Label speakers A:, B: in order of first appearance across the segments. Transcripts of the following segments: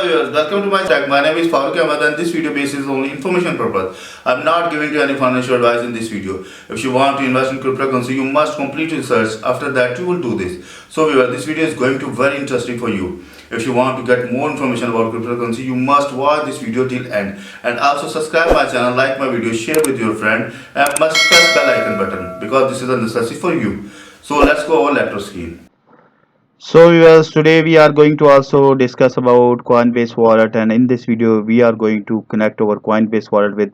A: viewers, welcome to my channel. My name is Farooq Ahmed and this video basis only information purpose. I'm not giving you any financial advice in this video. If you want to invest in cryptocurrency, you must complete research. After that, you will do this. So viewers, this video is going to be very interesting for you. If you want to get more information about cryptocurrency, you must watch this video till end. And also subscribe my channel, like my video, share with your friend, and must press bell icon button because this is a necessity for you. So let's go over laptop screen.
B: So viewers, today we are going to also discuss about Coinbase Wallet, and in this video we are going to connect our Coinbase Wallet with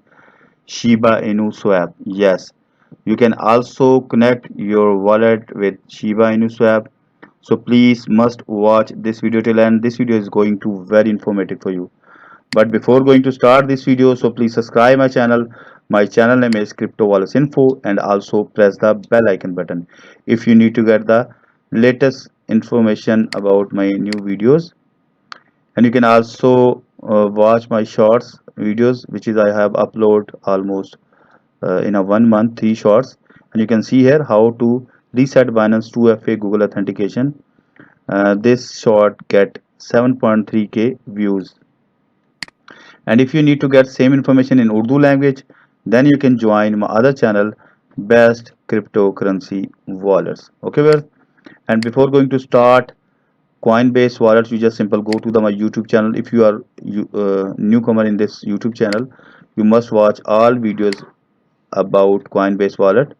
B: Shiba Inu Swap. Yes, you can also connect your wallet with Shiba Inu Swap. So please must watch this video till end. This video is going to very informative for you. But before going to start this video, so please subscribe my channel. My channel name is Crypto Wallets Info, and also press the bell icon button if you need to get the latest information about my new videos. And you can also watch my shorts videos, which is I have upload almost in a 1 month 3 shorts. And you can see here how to reset Binance 2FA Google authentication. This short get 7.3k views. And if you need to get same information in Urdu language, then you can join my other channel, Best Cryptocurrency Wallets. Okay, well, and before going to start Coinbase Wallet, you just simple go to my YouTube channel. If you are newcomer in this YouTube channel, you must watch all videos about Coinbase Wallet.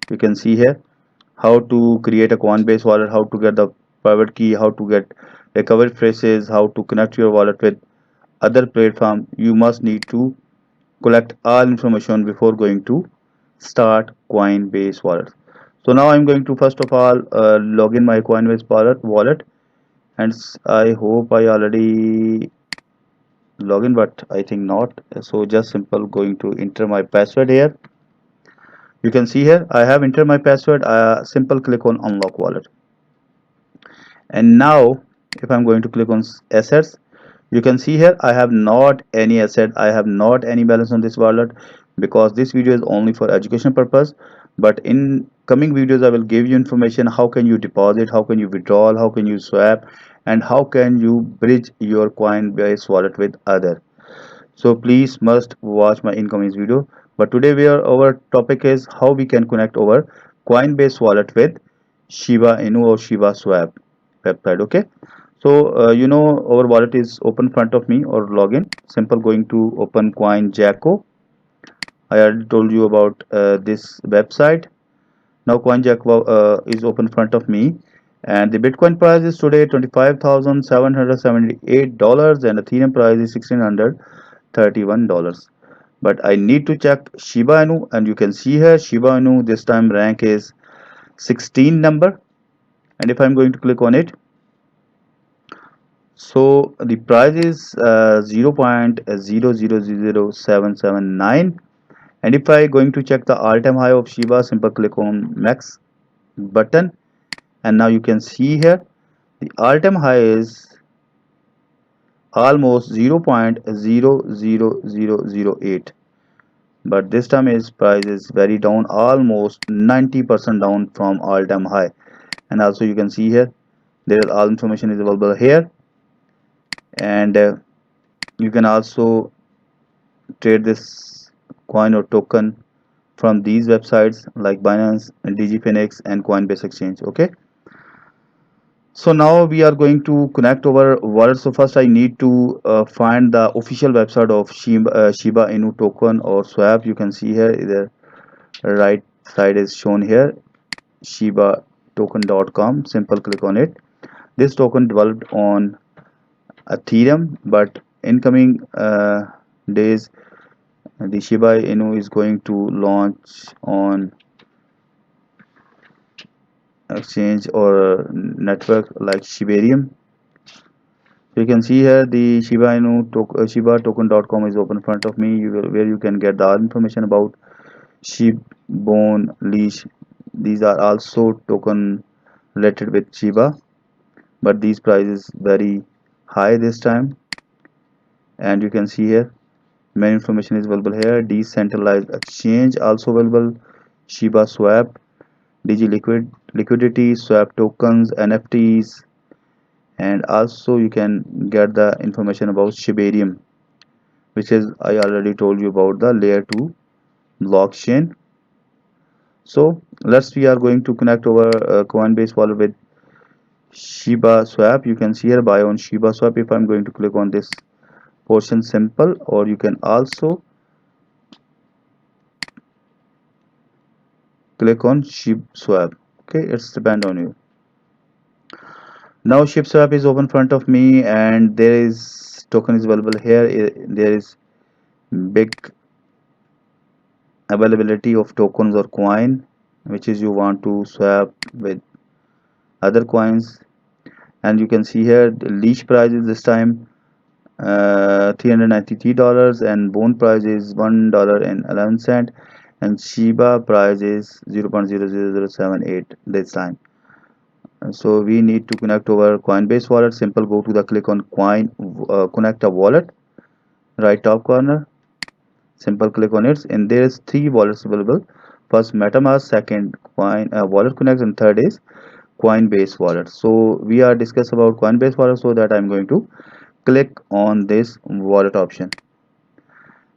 B: You can see here how to create a Coinbase Wallet, how to get the private key, how to get recovery phrases, how to connect your wallet with other platform. You must need to collect all information before going to start Coinbase Wallet. So now I'm going to first of all log in my Coinbase wallet, and I hope I already log in, but I think not. So just simple going to enter my password here. You can see here I have entered my password. Simple click on unlock wallet, and now if I'm going to click on assets, you can see here I have not any asset, I have not any balance on this wallet, because this video is only for education purpose. But in coming videos I will give you information how can you deposit, how can you withdraw, how can you swap, and how can you bridge your Coinbase wallet with other. So please must watch my incoming video. But today our topic is how we can connect our Coinbase wallet with Shiba Inu or Shibaswap website. Okay, so our wallet is open front of me or login. Simple going to open CoinJacko. I already told you about this website. Now CoinJacko is open front of me, and the Bitcoin price is today $25,778, and Ethereum price is $1,631. But I need to check Shiba Inu, and you can see here Shiba Inu this time rank is 16 number, and if I'm going to click on it, so the price is 0.000779. And if I going to check the all-time high of Shiba, simple click on max button, and now you can see here the all-time high is almost 0.00008, but this time his price is very down, almost 90% down from all-time high. And also you can see here there is all information is available here, and you can also trade this coin or token from these websites like Binance and DigiFinex and Coinbase Exchange. Okay, so now we are going to connect our wallet. So first I need to find the official website of Shiba Inu token or swap. You can see here the right side is shown here, shibatoken.com. Simple click on it. This token developed on Ethereum, but in coming days the Shiba Inu is going to launch on exchange or network like Shibarium. So you can see here the Shiba Inu shibatoken.com is open in front of me, where you can get the information about Shibon leash. These are also token related with Shiba, but these prices very high this time. And you can see here many information is available here. Decentralized exchange also available, Shibaswap, liquidity, swap tokens, NFTs, and also you can get the information about Shibarium, which is I already told you about the layer 2 blockchain. So we are going to connect our Coinbase wallet with Shibaswap. You can see here buy on Shibaswap. If I'm going to click on this portion, simple, or you can also click on Shibaswap. Okay, it's depend on you. Now Shibaswap is open front of me, and there is token is available here. There is big availability of tokens or coin, which is you want to swap with other coins. And you can see here the leash price is this time $393, and bone price is $1.11, and Shiba price is 0.00078 this time. So we need to connect our Coinbase wallet. Simple, go to the click on coin connect a wallet, right top corner, simple click on it, and there is three wallets available. First MetaMask, second Coin Wallet Connect, and third is Coinbase Wallet. So we are discuss about Coinbase Wallet, so that I'm going to click on this wallet option.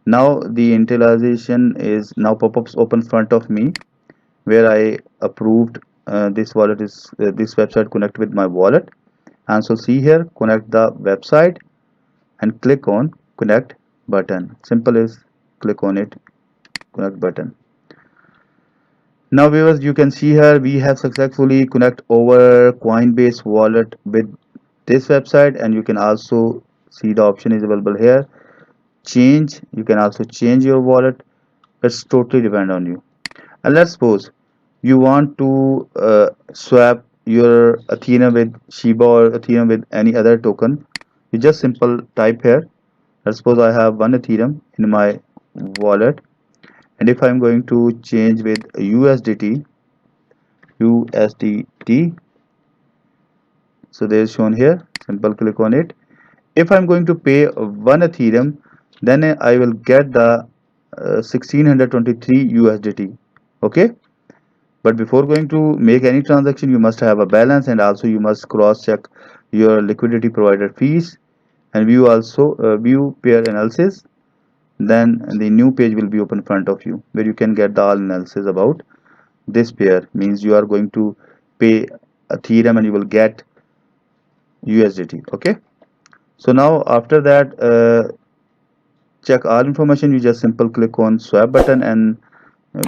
B: Now the initialization is now pop-ups open front of me, where I approved this wallet is this website connect with my wallet. And so see here, connect the website and click on connect button. Simple is click on it, connect button. Now viewers, you can see here we have successfully connect over Coinbase wallet with this website, and you can also see the option is available here. Change, you can also change your wallet. It's totally depend on you. And let's suppose you want to swap your Athena with Shiba or Athena with any other token. You just simple type here. Let's suppose I have one Ethereum in my wallet, and if I'm going to change with USDT, so there is shown here. Simple click on it. If I'm going to pay one Ethereum, then I will get the 1623 USDT. Okay, but before going to make any transaction, you must have a balance, and also you must cross check your liquidity provider fees and view pair analysis. Then the new page will be open in front of you, where you can get the all analysis about this pair. Means you are going to pay Ethereum and you will get USDT. Okay, so now after that, check all information. You just simple click on swap button, and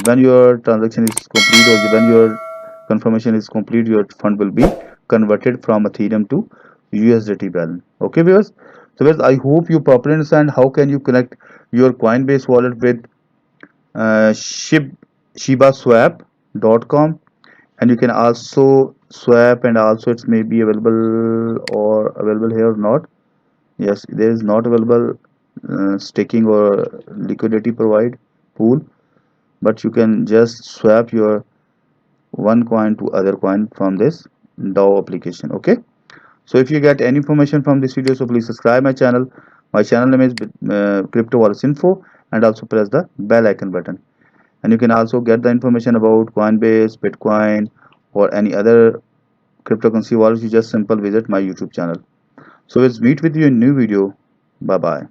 B: when your transaction is complete, or when your confirmation is complete, your fund will be converted from Ethereum to USDT balance. Okay viewers, so viewers, I hope you properly understand how can you connect your Coinbase wallet with Shibaswap.com, and you can also swap, and also it's may be available or available here or not. Yes, there is not available staking or liquidity provide pool, but you can just swap your one coin to other coin from this DAO application. Okay, so if you get any information from this video, so please subscribe my channel. My channel name is Crypto Wallets Info, and also press the bell icon button. And you can also get the information about Coinbase, Bitcoin, or any other cryptocurrency wallets. You just simple visit my YouTube channel. So let's meet with you in new video. Bye bye.